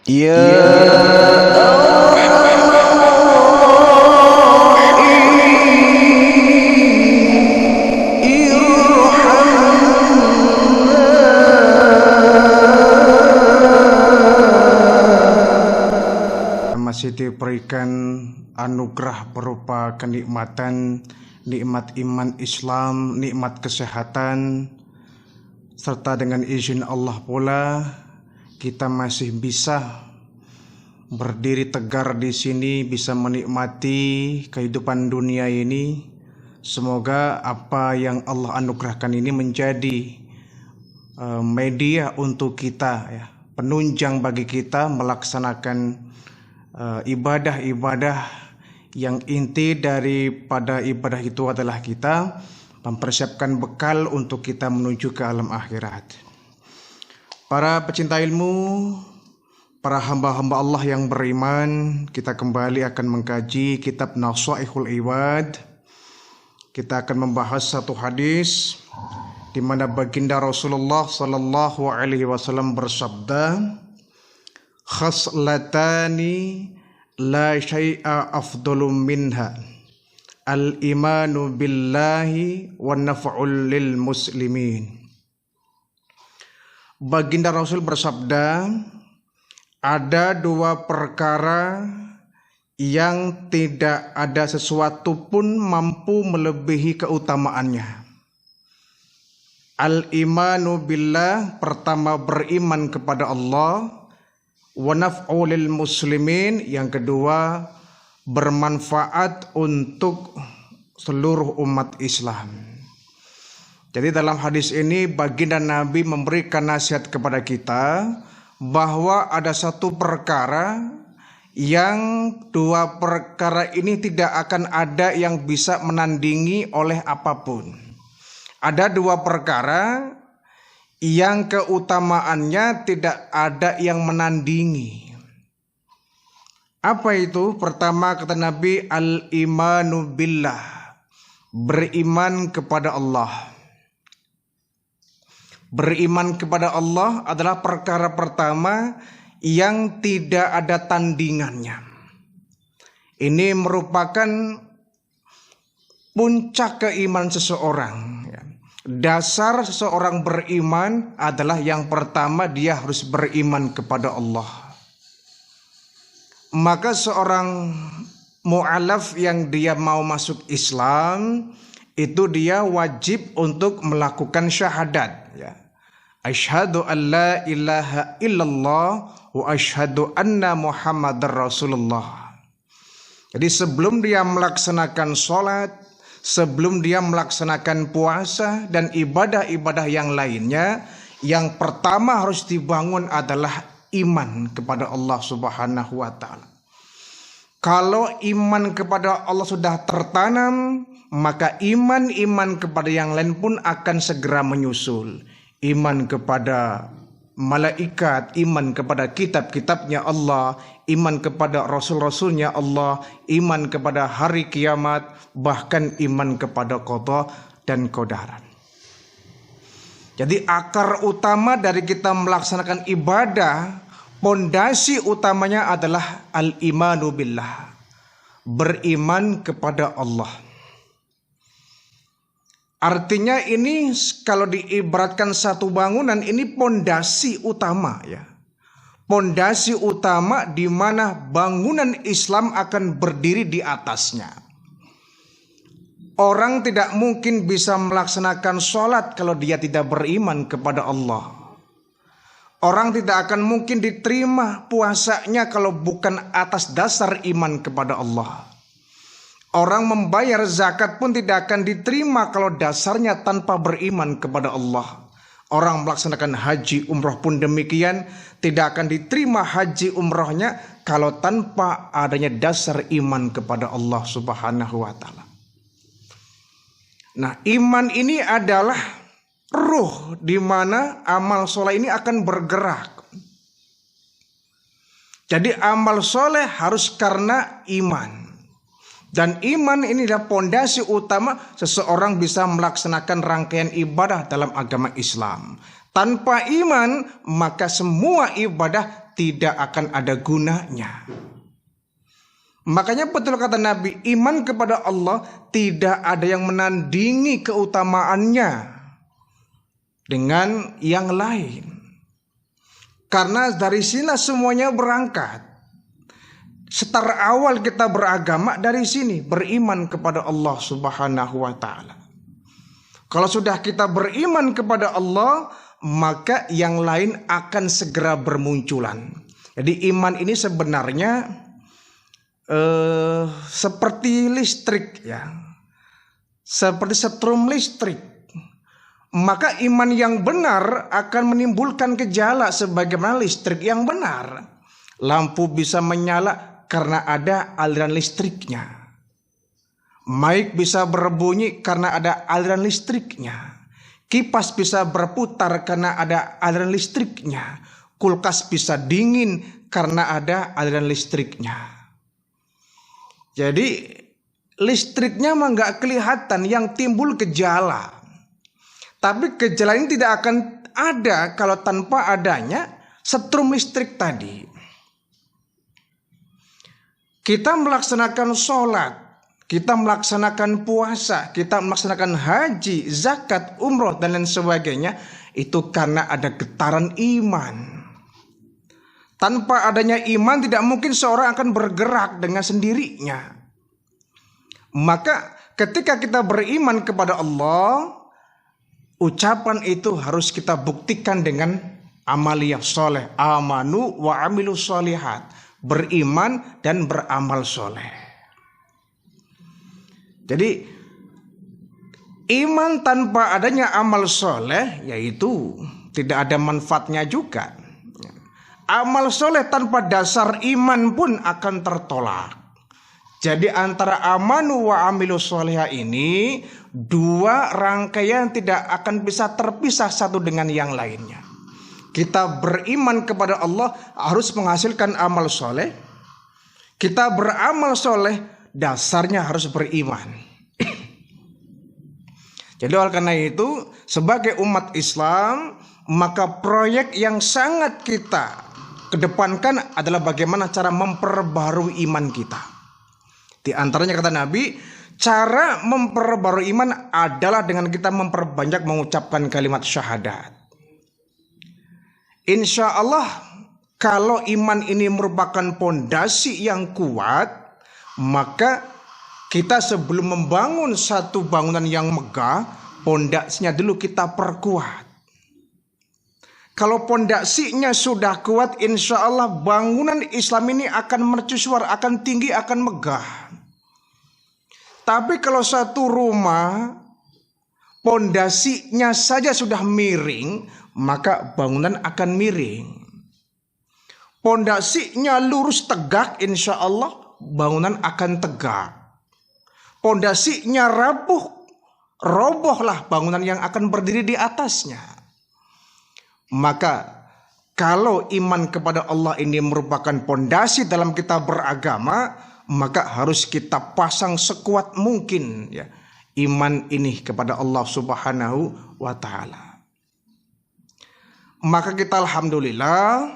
Ya masih diberikan anugerah berupa kenikmatan, nikmat iman Islam, nikmat kesehatan, serta dengan izin Allah pula kita masih bisa berdiri tegar di sini, bisa menikmati kehidupan dunia ini. Semoga apa yang Allah anugerahkan ini menjadi media untuk kita, ya, penunjang bagi kita melaksanakan ibadah-ibadah yang inti daripada ibadah itu adalah kita mempersiapkan bekal untuk kita menuju ke alam akhirat. Para pecinta ilmu, para hamba-hamba Allah yang beriman, kita kembali akan mengkaji kitab Nashaihul Ibad. Kita akan membahas satu hadis di mana baginda Rasulullah sallallahu alaihi wasallam bersabda, khaslatani la syai'a afdalu minha al-imanu billahi wa naf'ul lil muslimin. Baginda Rasul bersabda, ada dua perkara yang tidak ada sesuatu pun mampu melebihi keutamaannya. Al-imanu billah, pertama beriman kepada Allah. Wa naf'u lil muslimin, yang kedua bermanfaat untuk seluruh umat Islam. Jadi dalam hadis ini baginda Nabi memberikan nasihat kepada kita bahwa ada satu perkara yang dua perkara ini tidak akan ada yang bisa menandingi oleh apapun. Ada dua perkara yang keutamaannya tidak ada yang menandingi. Apa itu? Pertama kata Nabi, al-imanu billah, beriman kepada Allah. Beriman kepada Allah adalah perkara pertama yang tidak ada tandingannya. Ini merupakan puncak keimanan seseorang. Dasar seseorang beriman adalah yang pertama dia harus beriman kepada Allah. Maka seorang mu'alaf yang dia mau masuk Islam itu dia wajib untuk melakukan syahadat, ya. Asyhadu an la ilaha illallah wa asyhadu anna Muhammadar Rasulullah. Jadi sebelum dia melaksanakan sholat, sebelum dia melaksanakan puasa dan ibadah-ibadah yang lainnya, yang pertama harus dibangun adalah iman kepada Allah Subhanahu wa ta'ala. Kalau iman kepada Allah sudah tertanam, maka iman-iman kepada yang lain pun akan segera menyusul. Iman kepada malaikat, iman kepada kitab-kitabnya Allah, iman kepada rasul-rasulnya Allah, iman kepada hari kiamat, bahkan iman kepada qada dan qadaran. Jadi akar utama dari kita melaksanakan ibadah, pondasi utamanya adalah al-imanu billah, beriman kepada Allah. Artinya ini kalau diibaratkan satu bangunan, ini pondasi utama, ya. Pondasi utama di mana bangunan Islam akan berdiri di atasnya. Orang tidak mungkin bisa melaksanakan sholat kalau dia tidak beriman kepada Allah. Orang tidak akan mungkin diterima puasanya kalau bukan atas dasar iman kepada Allah. Orang membayar zakat pun tidak akan diterima kalau dasarnya tanpa beriman kepada Allah. Orang melaksanakan haji umroh pun demikian, tidak akan diterima haji umrohnya kalau tanpa adanya dasar iman kepada Allah Subhanahu wa ta'ala. Nah, iman ini adalah ruh di mana amal soleh ini akan bergerak. Jadi amal soleh harus karena iman. Dan iman ini adalah pondasi utama seseorang bisa melaksanakan rangkaian ibadah dalam agama Islam. Tanpa iman, maka semua ibadah tidak akan ada gunanya. Makanya betul kata Nabi, iman kepada Allah tidak ada yang menandingi keutamaannya dengan yang lain. Karena dari sini semuanya berangkat. Start awal kita beragama dari sini, beriman kepada Allah Subhanahu wa taala. Kalau sudah kita beriman kepada Allah, maka yang lain akan segera bermunculan. Jadi iman ini sebenarnya seperti listrik ya. Seperti setrum listrik. Maka iman yang benar akan menimbulkan gejala sebagaimana listrik yang benar. Lampu bisa menyala karena ada aliran listriknya. Mic bisa berbunyi karena ada aliran listriknya. Kipas bisa berputar karena ada aliran listriknya. Kulkas bisa dingin karena ada aliran listriknya. Jadi listriknya mah nggak kelihatan, yang timbul gejala. Tapi gejala ini tidak akan ada kalau tanpa adanya setrum listrik tadi. Kita melaksanakan sholat, kita melaksanakan puasa, kita melaksanakan haji, zakat, umroh, dan lain sebagainya. Itu karena ada getaran iman. Tanpa adanya iman tidak mungkin seorang akan bergerak dengan sendirinya. Maka ketika kita beriman kepada Allah, ucapan itu harus kita buktikan dengan amaliyah soleh. Amanu wa amilu sholihat. Beriman dan beramal soleh. Jadi iman tanpa adanya amal soleh, yaitu tidak ada manfaatnya juga. Amal soleh tanpa dasar iman pun akan tertolak. Jadi antara amanu wa amilu soleha ini dua rangkaian tidak akan bisa terpisah satu dengan yang lainnya. Kita beriman kepada Allah harus menghasilkan amal soleh. Kita beramal soleh dasarnya harus beriman. Jadi oleh karena itu sebagai umat Islam, maka proyek yang sangat kita kedepankan adalah bagaimana cara memperbarui iman kita. Di antaranya kata Nabi, cara memperbarui iman adalah dengan kita memperbanyak mengucapkan kalimat syahadat. Insya Allah kalau iman ini merupakan pondasi yang kuat, maka kita sebelum membangun satu bangunan yang megah, pondasinya dulu kita perkuat. Kalau pondasinya sudah kuat, insya Allah bangunan Islam ini akan mercusuar, akan tinggi, akan megah. Tapi kalau satu rumah pondasinya saja sudah miring, maka bangunan akan miring. Pondasinya lurus tegak, insya Allah bangunan akan tegak. Pondasinya rapuh, robohlah bangunan yang akan berdiri di atasnya. Maka kalau iman kepada Allah ini merupakan pondasi dalam kita beragama, maka harus kita pasang sekuat mungkin ya iman ini kepada Allah Subhanahu wa taala. Maka kita alhamdulillah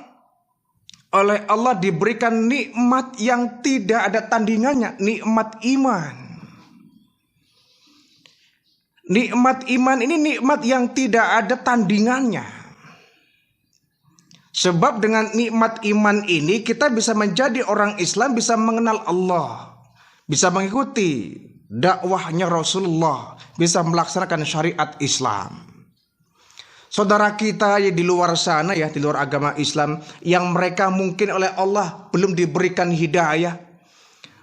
oleh Allah diberikan nikmat yang tidak ada tandingannya, nikmat iman. Nikmat iman ini nikmat yang tidak ada tandingannya. Sebab dengan nikmat iman ini kita bisa menjadi orang Islam, bisa mengenal Allah, bisa mengikuti dakwahnya Rasulullah, bisa melaksanakan syariat Islam. Saudara kita ya di luar sana ya, di luar agama Islam, yang mereka mungkin oleh Allah belum diberikan hidayah.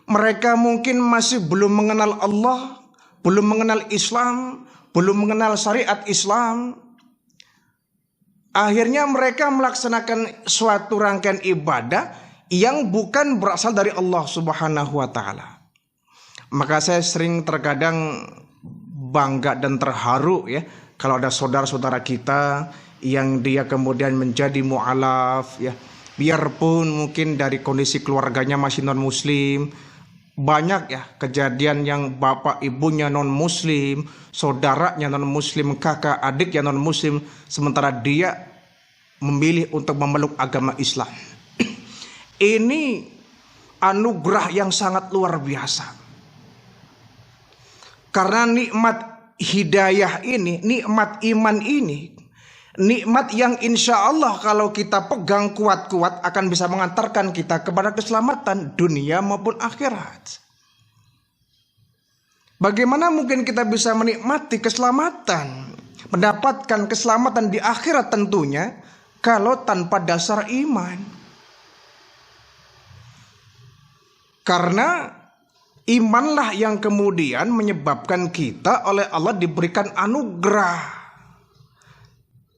Mereka mungkin masih belum mengenal Allah, belum mengenal Islam, belum mengenal syariat Islam. Akhirnya mereka melaksanakan suatu rangkaian ibadah yang bukan berasal dari Allah Subhanahu wa taala. Maka saya sering terkadang bangga dan terharu ya kalau ada saudara-saudara kita yang dia kemudian menjadi mu'alaf ya, biarpun mungkin dari kondisi keluarganya masih non muslim. Banyak ya kejadian yang bapak ibunya non muslim, saudaranya non muslim, kakak adiknya non muslim, sementara dia memilih untuk memeluk agama Islam. Ini anugerah yang sangat luar biasa. Karena nikmat hidayah ini, nikmat iman ini, nikmat yang insya Allah kalau kita pegang kuat-kuat akan bisa mengantarkan kita kepada keselamatan dunia maupun akhirat. Bagaimana mungkin kita bisa menikmati keselamatan, mendapatkan keselamatan di akhirat tentunya, kalau tanpa dasar iman? Karena imanlah yang kemudian menyebabkan kita oleh Allah diberikan anugerah,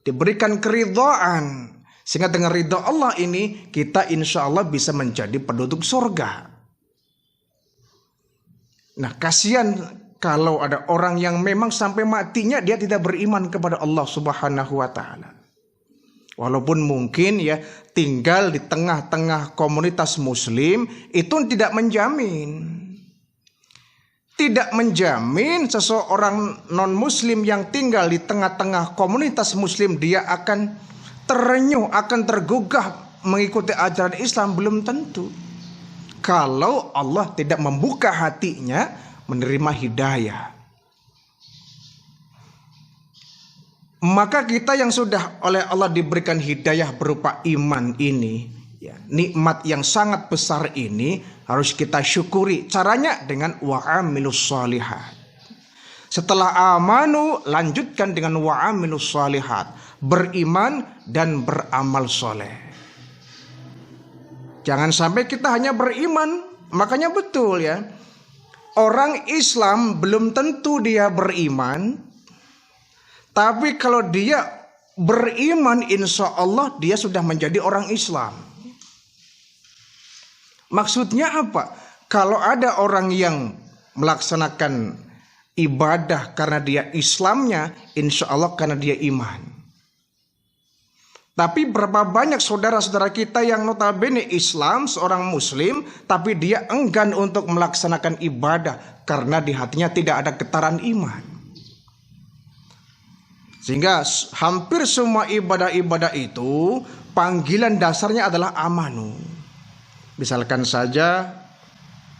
diberikan keridhaan, sehingga dengan ridha Allah ini kita insya Allah bisa menjadi penduduk surga. Nah, kasihan kalau ada orang yang memang sampai matinya dia tidak beriman kepada Allah Subhanahu wa taala. Walaupun mungkin ya tinggal di tengah-tengah komunitas muslim itu tidak menjamin. Tidak menjamin seseorang non muslim yang tinggal di tengah-tengah komunitas muslim dia akan terenyuh, akan tergugah mengikuti ajaran Islam, belum tentu. Kalau Allah tidak membuka hatinya menerima hidayah. Maka kita yang sudah oleh Allah diberikan hidayah berupa iman ini, ya, nikmat yang sangat besar ini harus kita syukuri. Caranya dengan wa'amilus shalihat. Setelah amanu, lanjutkan dengan wa'amilus shalihat. Beriman dan beramal soleh. Jangan sampai kita hanya beriman. Makanya betul ya, orang Islam belum tentu dia beriman. Tapi kalau dia beriman, insya Allah dia sudah menjadi orang Islam. Maksudnya apa? Kalau ada orang yang melaksanakan ibadah karena dia Islamnya, insya Allah karena dia iman. Tapi berapa banyak saudara-saudara kita yang notabene Islam, seorang Muslim, tapi dia enggan untuk melaksanakan ibadah karena di hatinya tidak ada getaran iman. Sehingga hampir semua ibadah-ibadah itu panggilan dasarnya adalah amanu. Misalkan saja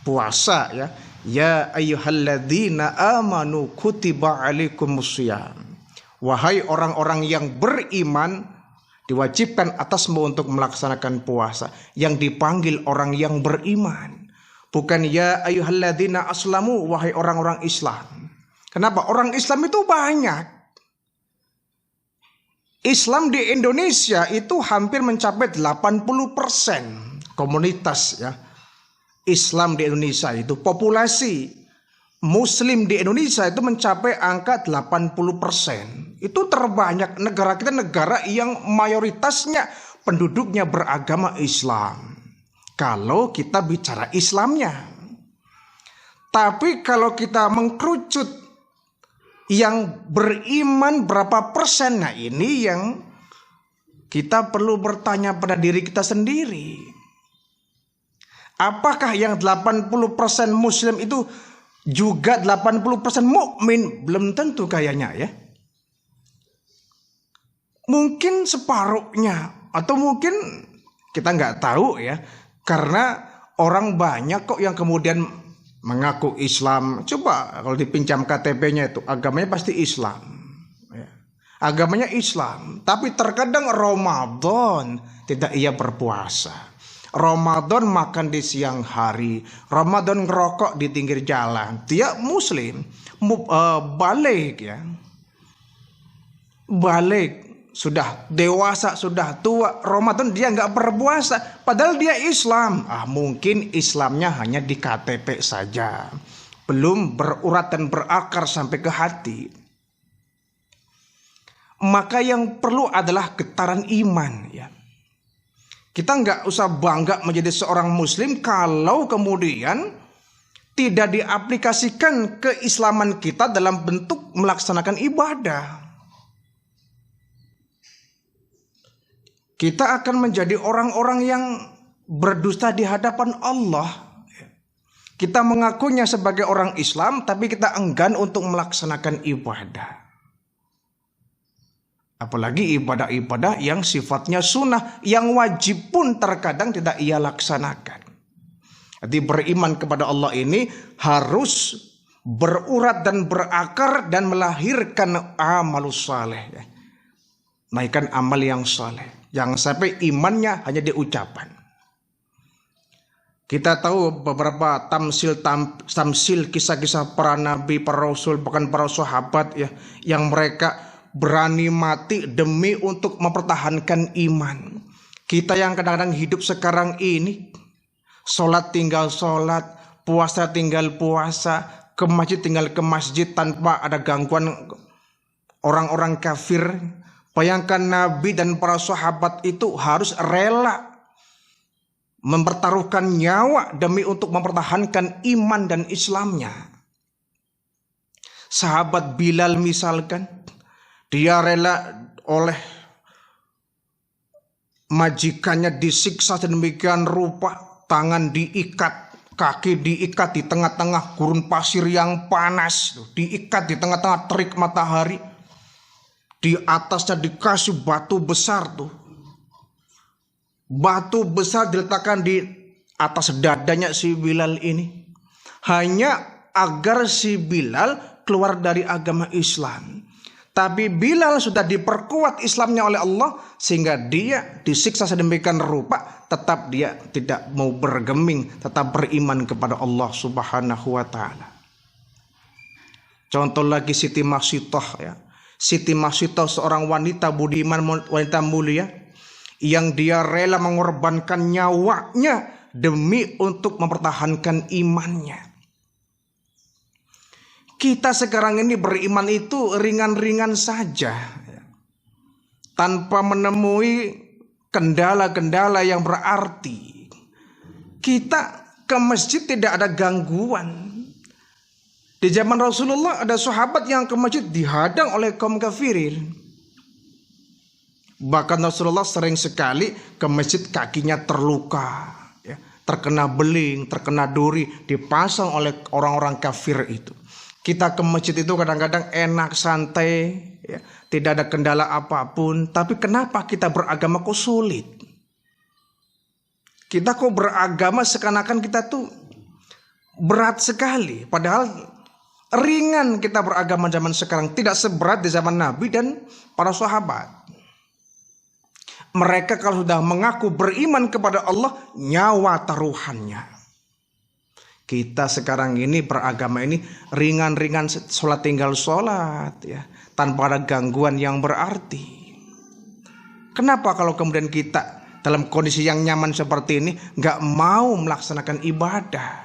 puasa ya. Ya ayyuhalladzina amanu kutiba alaikumusiyam. Wahai orang-orang yang beriman, diwajibkan atasmu untuk melaksanakan puasa. Yang dipanggil orang yang beriman. Bukan ya ayyuhalladzina aslamu, wahai orang-orang Islam. Kenapa? Orang Islam itu banyak. Islam di Indonesia itu hampir mencapai 80% komunitas ya. Islam di Indonesia itu populasi Muslim di Indonesia itu mencapai angka 80%. Itu terbanyak. Negara kita negara yang mayoritasnya penduduknya beragama Islam. Kalau kita bicara Islamnya. Tapi kalau kita mengkerucut yang beriman berapa persen, nah ini yang kita perlu bertanya pada diri kita sendiri. Apakah yang 80% Muslim itu juga 80% mukmin? Belum tentu kayaknya ya. Mungkin separuhnya, atau mungkin kita nggak tahu ya. Karena orang banyak kok yang kemudian mengaku Islam. Coba kalau dipinjam KTP-nya itu agamanya pasti Islam ya. Agamanya Islam, tapi terkadang Ramadan tidak ia berpuasa. Ramadan makan di siang hari, Ramadan ngerokok di pinggir jalan. Dia Muslim, balik ya. Balik, sudah dewasa, sudah tua, Ramadan dia nggak berpuasa, padahal dia Islam. Mungkin Islamnya hanya di KTP saja, belum berurat dan berakar sampai ke hati. Maka yang perlu adalah getaran iman ya. Kita nggak usah bangga menjadi seorang Muslim kalau kemudian tidak diaplikasikan keislaman kita dalam bentuk melaksanakan ibadah. Kita akan menjadi orang-orang yang berdusta di hadapan Allah. Kita mengakunya sebagai orang Islam, tapi kita enggan untuk melaksanakan ibadah. Apalagi ibadah-ibadah yang sifatnya sunnah, yang wajib pun terkadang tidak ia laksanakan. Jadi beriman kepada Allah ini harus berurat dan berakar dan melahirkan amalus saleh. Melahirkan amal yang saleh. Jangan sampai imannya hanya di ucapan. Kita tahu beberapa tamsil kisah-kisah para nabi, para rasul, bahkan para sahabat ya, yang mereka berani mati demi untuk mempertahankan iman. Kita yang kadang-kadang hidup sekarang ini, sholat tinggal sholat, puasa tinggal puasa, ke masjid tinggal ke masjid tanpa ada gangguan orang-orang kafir. Bayangkan Nabi dan para sahabat itu harus rela mempertaruhkan nyawa demi untuk mempertahankan iman dan Islamnya. Sahabat Bilal misalkan, dia rela oleh majikannya disiksa sedemikian rupa, tangan diikat, kaki diikat di tengah-tengah gurun pasir yang panas, diikat di tengah-tengah terik matahari, di atasnya dikasih batu besar tuh. Batu besar diletakkan di atas dadanya si Bilal ini, hanya agar si Bilal keluar dari agama Islam. Tapi Bilal sudah diperkuat Islamnya oleh Allah, sehingga dia disiksa sedemikian rupa, tetap dia tidak mau bergeming, tetap beriman kepada Allah Subhanahu wa ta'ala. Contoh lagi Siti Masitah ya. Siti Masitah seorang wanita budiman, wanita mulia, yang dia rela mengorbankan nyawanya demi untuk mempertahankan imannya. Kita sekarang ini beriman itu ringan-ringan saja, tanpa menemui kendala-kendala yang berarti. Kita ke masjid tidak ada gangguan. Di zaman Rasulullah ada sahabat yang ke masjid dihadang oleh kaum kafirin. Bahkan Rasulullah sering sekali ke masjid kakinya terluka, ya, terkena beling, terkena duri, dipasang oleh orang-orang kafir itu. Kita ke masjid itu kadang-kadang enak, santai, ya, tidak ada kendala apapun. Tapi kenapa kita beragama kok sulit? Kita kok beragama seakan-akan kita tuh berat sekali. Padahal ringan kita beragama zaman sekarang. Tidak seberat di zaman Nabi dan para sahabat. Mereka kalau sudah mengaku beriman kepada Allah, nyawa taruhannya. Kita sekarang ini beragama ini ringan-ringan, sholat tinggal sholat ya, tanpa ada gangguan yang berarti. Kenapa kalau kemudian kita dalam kondisi yang nyaman seperti ini gak mau melaksanakan ibadah?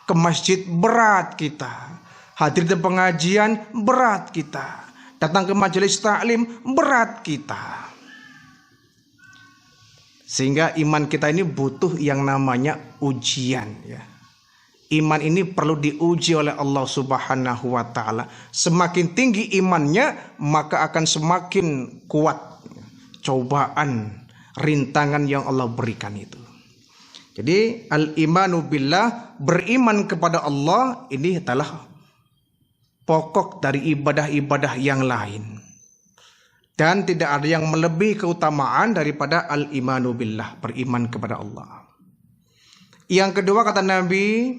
Ke masjid berat kita, hadir di pengajian berat kita, datang ke majelis taklim berat kita. Sehingga iman kita ini butuh yang namanya ujian ya. Iman ini perlu diuji oleh Allah Subhanahu wa ta'ala. Semakin tinggi imannya, maka akan semakin kuat cobaan, rintangan yang Allah berikan itu. Jadi al-imanu billah, beriman kepada Allah, ini adalah pokok dari ibadah-ibadah yang lain. Dan tidak ada yang melebihi keutamaan daripada al-imanu billah, beriman kepada Allah. Yang kedua kata Nabi,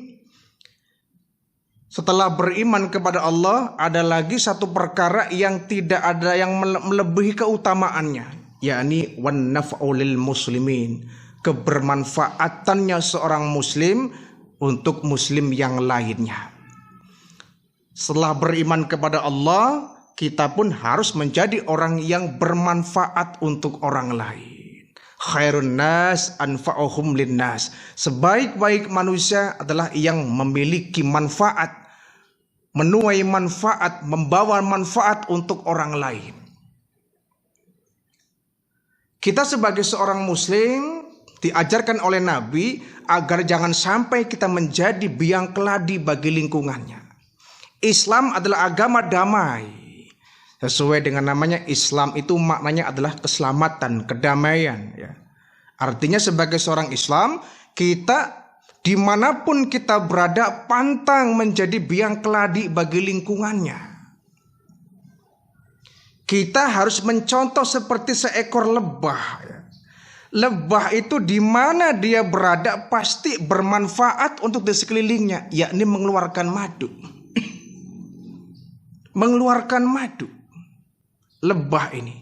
setelah beriman kepada Allah, ada lagi satu perkara yang tidak ada yang melebihi keutamaannya, yakni wan naf'u lil muslimin, kebermanfaatannya seorang muslim untuk muslim yang lainnya. Setelah beriman kepada Allah, kita pun harus menjadi orang yang bermanfaat untuk orang lain. Khairun nas anfa'uhum linnas. Sebaik-baik manusia adalah yang memiliki manfaat, menuai manfaat, membawa manfaat untuk orang lain. Kita sebagai seorang muslim diajarkan oleh Nabi agar jangan sampai kita menjadi biang keladi bagi lingkungannya. Islam adalah agama damai. Sesuai dengan namanya, Islam itu maknanya adalah keselamatan, kedamaian ya. Artinya sebagai seorang Islam, kita dimanapun kita berada pantang menjadi biang keladi bagi lingkungannya. Kita harus mencontoh seperti seekor lebah. Ya. Lebah itu di mana dia berada pasti bermanfaat untuk di sekelilingnya, yakni mengeluarkan madu. Mengeluarkan madu. Lebah ini.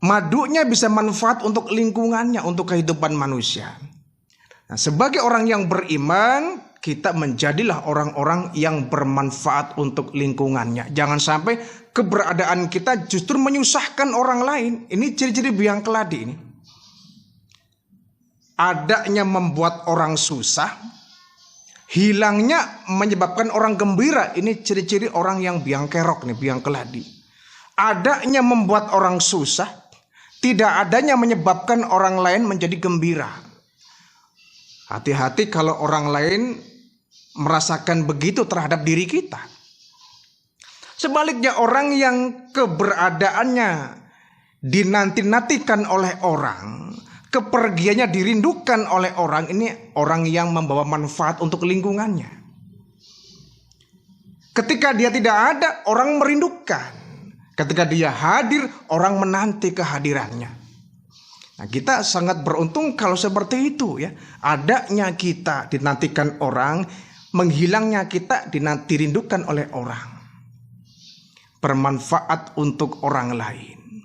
Madunya bisa manfaat untuk lingkungannya, untuk kehidupan manusia. Nah, sebagai orang yang beriman, kita menjadilah orang-orang yang bermanfaat untuk lingkungannya. Jangan sampai keberadaan kita justru menyusahkan orang lain. Ini ciri-ciri biang keladi ini. Adanya membuat orang susah, hilangnya menyebabkan orang gembira. Ini ciri-ciri orang yang biang kerok nih, biang keladi. Adanya membuat orang susah, tidak adanya menyebabkan orang lain menjadi gembira. Hati-hati kalau orang lain merasakan begitu terhadap diri kita. Sebaliknya orang yang keberadaannya dinanti-nantikan oleh orang, kepergiannya dirindukan oleh orang, ini orang yang membawa manfaat untuk lingkungannya. Ketika dia tidak ada, orang merindukan. Ketika dia hadir, orang menanti kehadirannya. Nah, kita sangat beruntung kalau seperti itu ya. Adanya kita dinantikan orang, menghilangnya kita dirindukan oleh orang. Bermanfaat untuk orang lain.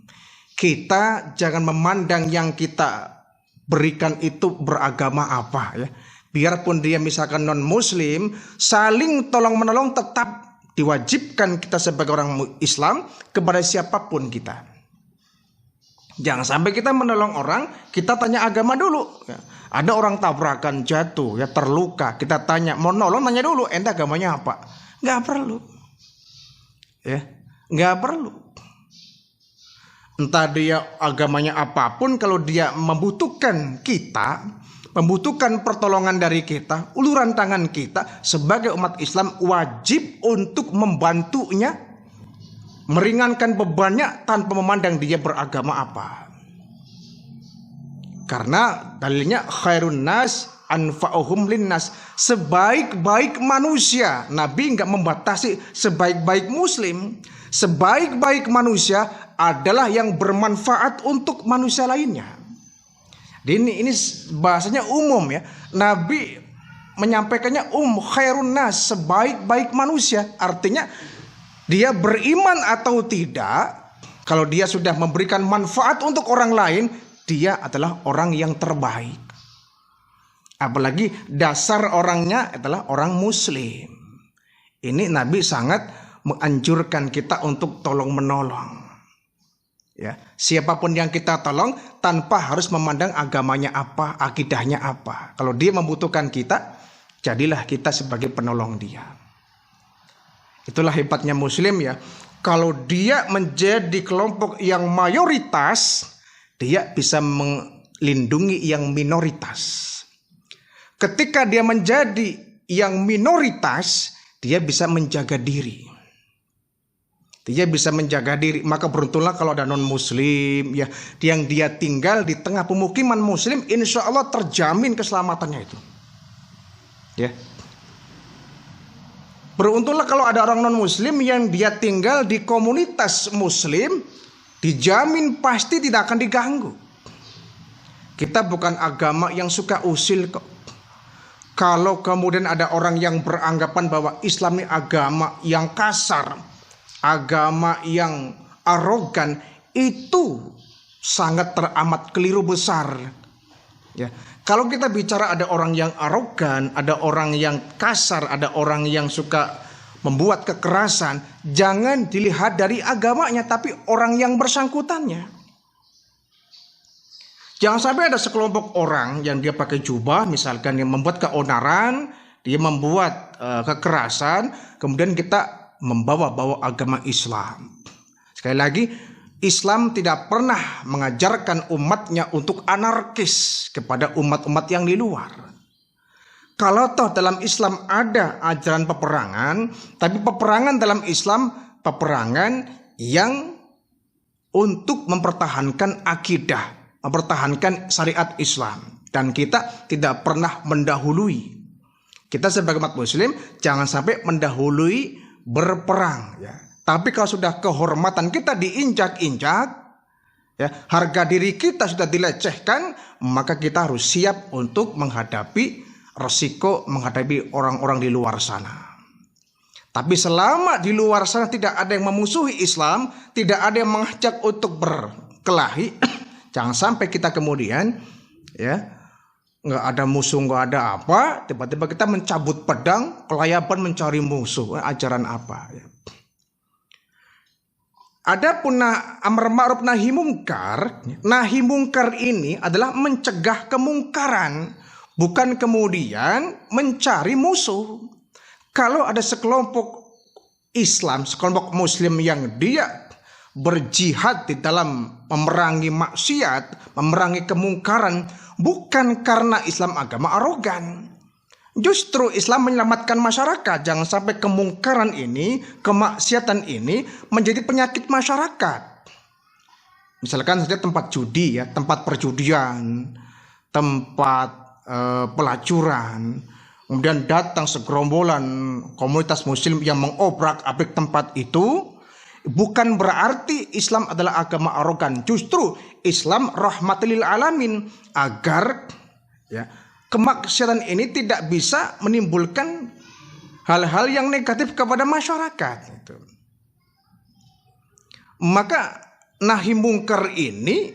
Kita jangan memandang yang kita berikan itu beragama apa ya. Biarpun dia misalkan non muslim, saling tolong menolong tetap diwajibkan kita sebagai orang Islam kepada siapapun kita. Jangan sampai kita menolong orang, kita tanya agama dulu. Ya. Ada orang tabrakan jatuh, ya terluka, kita tanya, mau nolong tanya dulu, ente agamanya apa? Nggak perlu, ya, nggak perlu. Entah dia agamanya apapun, kalau dia membutuhkan kita, membutuhkan pertolongan dari kita, uluran tangan kita sebagai umat Islam wajib untuk membantunya, meringankan bebannya tanpa memandang dia beragama apa. Karena dalilnya khairun nas anfa'uhum linnas, sebaik-baik manusia. Nabi enggak membatasi sebaik-baik muslim. Sebaik-baik manusia adalah yang bermanfaat untuk manusia lainnya. Ini bahasanya umum ya. Nabi menyampaikannya khairun nas, sebaik-baik manusia. Artinya dia beriman atau tidak, kalau dia sudah memberikan manfaat untuk orang lain, dia adalah orang yang terbaik. Apalagi dasar orangnya adalah orang muslim. Ini Nabi sangat menganjurkan kita untuk tolong menolong. Ya, siapapun yang kita tolong tanpa harus memandang agamanya apa, akidahnya apa. Kalau dia membutuhkan kita, jadilah kita sebagai penolong dia. Itulah hebatnya muslim ya. Kalau dia menjadi kelompok yang mayoritas, dia bisa melindungi yang minoritas. Ketika dia menjadi yang minoritas, dia bisa menjaga diri. Dia bisa menjaga diri. Maka beruntunglah kalau ada non muslim ya, yang dia tinggal di tengah pemukiman muslim, insya Allah terjamin keselamatannya itu. Ya. Beruntunglah kalau ada orang non muslim yang dia tinggal di komunitas muslim, dijamin pasti tidak akan diganggu. Kita bukan agama yang suka usil kok. Kalau kemudian ada orang yang beranggapan bahwa Islam ini agama yang kasar, agama yang arogan, itu sangat teramat keliru besar. Ya. Kalau kita bicara ada orang yang arogan, ada orang yang kasar, ada orang yang suka membuat kekerasan, jangan dilihat dari agamanya, tapi orang yang bersangkutannya. Jangan sampai ada sekelompok orang yang dia pakai jubah, misalkan yang membuat keonaran, dia membuat kekerasan, kemudian kita membawa-bawa agama Islam. Sekali lagi, Islam tidak pernah mengajarkan umatnya untuk anarkis kepada umat-umat yang di luar. Kalau toh dalam Islam ada ajaran peperangan, tapi peperangan dalam Islam peperangan yang untuk mempertahankan akidah, mempertahankan syariat Islam. Dan kita tidak pernah mendahului. Kita sebagai umat muslim jangan sampai mendahului berperang ya. Tapi kalau sudah kehormatan kita diinjak-injak, ya, harga diri kita sudah dilecehkan, maka kita harus siap untuk menghadapi resiko, menghadapi orang-orang di luar sana. Tapi selama di luar sana tidak ada yang memusuhi Islam, tidak ada yang mengajak untuk berkelahi, jangan sampai kita kemudian, ya, nggak ada musuh, nggak ada apa, tiba-tiba kita mencabut pedang, kelayapan mencari musuh. Ajaran apa? Ya. Adapun amar ma'ruf nahi mungkar, nahi mungkar ini adalah mencegah kemungkaran, bukan kemudian mencari musuh. Kalau ada sekelompok Islam, sekelompok Muslim yang dia berjihad di dalam memerangi maksiat, memerangi kemungkaran, bukan karena Islam agama arogan. Justru Islam menyelamatkan masyarakat. Jangan sampai kemungkaran ini, kemaksiatan ini menjadi penyakit masyarakat. Misalkan saja tempat judi, ya, tempat perjudian, tempat pelacuran. Kemudian datang segerombolan komunitas muslim yang mengobrak-abrik tempat itu. Bukan berarti Islam adalah agama arogan. Justru Islam rahmatul lil alamin, agar, ya, kemaksiatan ini tidak bisa menimbulkan hal-hal yang negatif kepada masyarakat. Maka nahi mungkar ini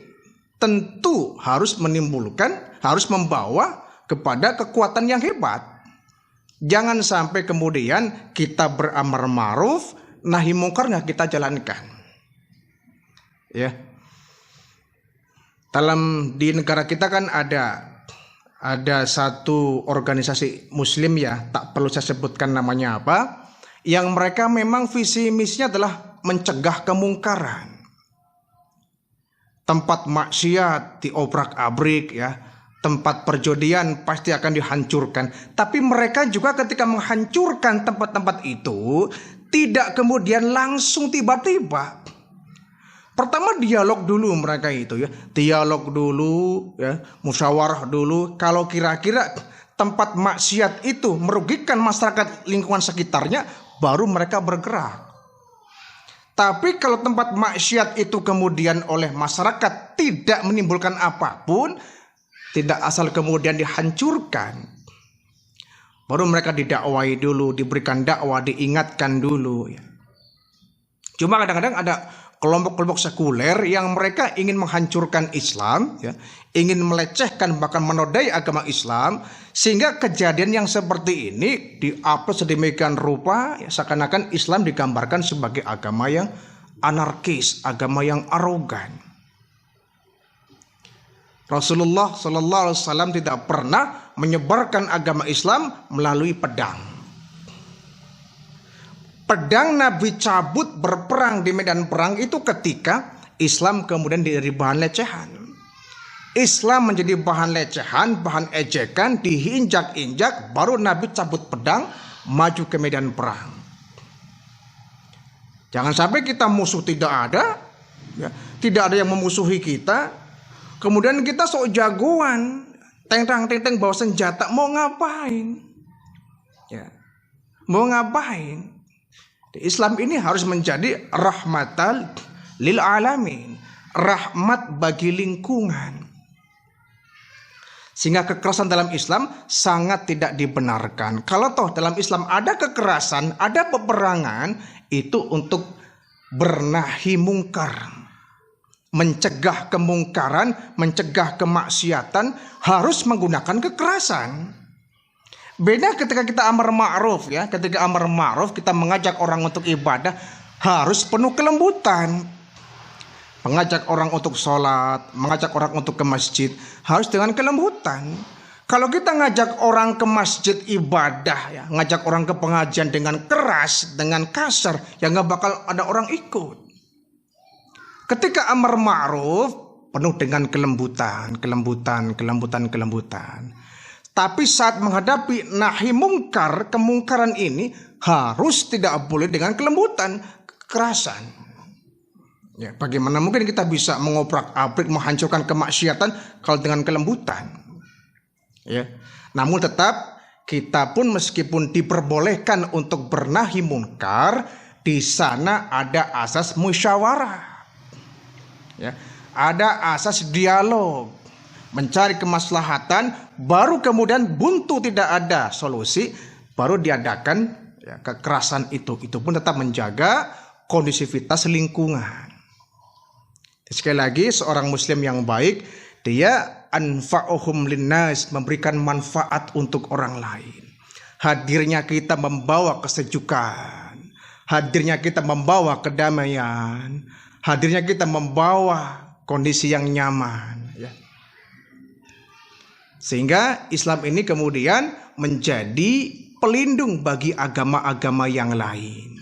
tentu harus menimbulkan, harus membawa kepada kekuatan yang hebat. Jangan sampai kemudian kita beramar ma'ruf, nahi mungkar nggak kita jalankan. Ya. Di negara kita kan ada satu organisasi muslim, ya, tak perlu saya sebutkan namanya apa, yang mereka memang visi misinya adalah mencegah kemungkaran. Tempat maksiat diobrak-abrik, ya, tempat perjudian pasti akan dihancurkan. Tapi mereka juga ketika menghancurkan tempat-tempat itu tidak kemudian langsung tiba-tiba. Pertama dialog dulu mereka itu, ya. Dialog dulu, ya, musyawarah dulu. Kalau kira-kira tempat maksiat itu merugikan masyarakat lingkungan sekitarnya, baru mereka bergerak. Tapi kalau tempat maksiat itu kemudian oleh masyarakat tidak menimbulkan apapun, tidak asal kemudian dihancurkan, baru mereka didakwai dulu, diberikan dakwah, diingatkan dulu, ya. Cuma kadang-kadang ada kelompok-kelompok sekuler yang mereka ingin menghancurkan Islam, ya, ingin melecehkan bahkan menodai agama Islam, sehingga kejadian yang seperti ini diupload sedemikian rupa, ya, seakan-akan Islam digambarkan sebagai agama yang anarkis, agama yang arogan. Rasulullah SAW tidak pernah menyebarkan agama Islam melalui pedang. Pedang Nabi cabut berperang di medan perang itu ketika Islam kemudian jadi bahan lecehan. Islam menjadi bahan lecehan, bahan ejekan, diinjak-injak, baru Nabi cabut pedang, maju ke medan perang. Jangan sampai kita musuh tidak ada, ya, tidak ada yang memusuhi kita, kemudian kita sok jagoan, teng-teng bawa senjata, mau ngapain? Ya, mau ngapain? Islam ini harus menjadi rahmatan lil alamin, rahmat bagi lingkungan. Sehingga kekerasan dalam Islam sangat tidak dibenarkan. Kalau toh dalam Islam ada kekerasan, ada peperangan, itu untuk bernahi mungkar, mencegah kemungkaran, mencegah kemaksiatan, harus menggunakan kekerasan. Beda ketika kita amar ma'ruf, ya. Ketika amar ma'ruf kita mengajak orang untuk ibadah, harus penuh kelembutan. Mengajak orang untuk sholat, mengajak orang untuk ke masjid, harus dengan kelembutan. Kalau kita ngajak orang ke masjid ibadah, ya, ngajak orang ke pengajian dengan keras, dengan kasar, ya nggak bakal ada orang ikut. Ketika amar ma'ruf penuh dengan kelembutan. Tapi saat menghadapi nahi mungkar, kemungkaran ini harus tidak boleh dengan kelembutan, kekerasan. Ya, bagaimana mungkin kita bisa mengobrak-abrik, menghancurkan kemaksiatan kalau dengan kelembutan? Ya, namun tetap kita pun meskipun diperbolehkan untuk bernahi mungkar, di sana ada asas musyawarah, ya, ada asas dialog, mencari kemaslahatan, baru kemudian buntu tidak ada solusi, baru diadakan ya, kekerasan itu pun tetap menjaga kondisivitas lingkungan. Sekali lagi, seorang muslim yang baik, dia anfa'uhum linnas, memberikan manfaat untuk orang lain. Hadirnya kita membawa kesejukan, hadirnya kita membawa kedamaian, hadirnya kita membawa kondisi yang nyaman, ya. Sehingga Islam ini kemudian menjadi pelindung bagi agama-agama yang lain.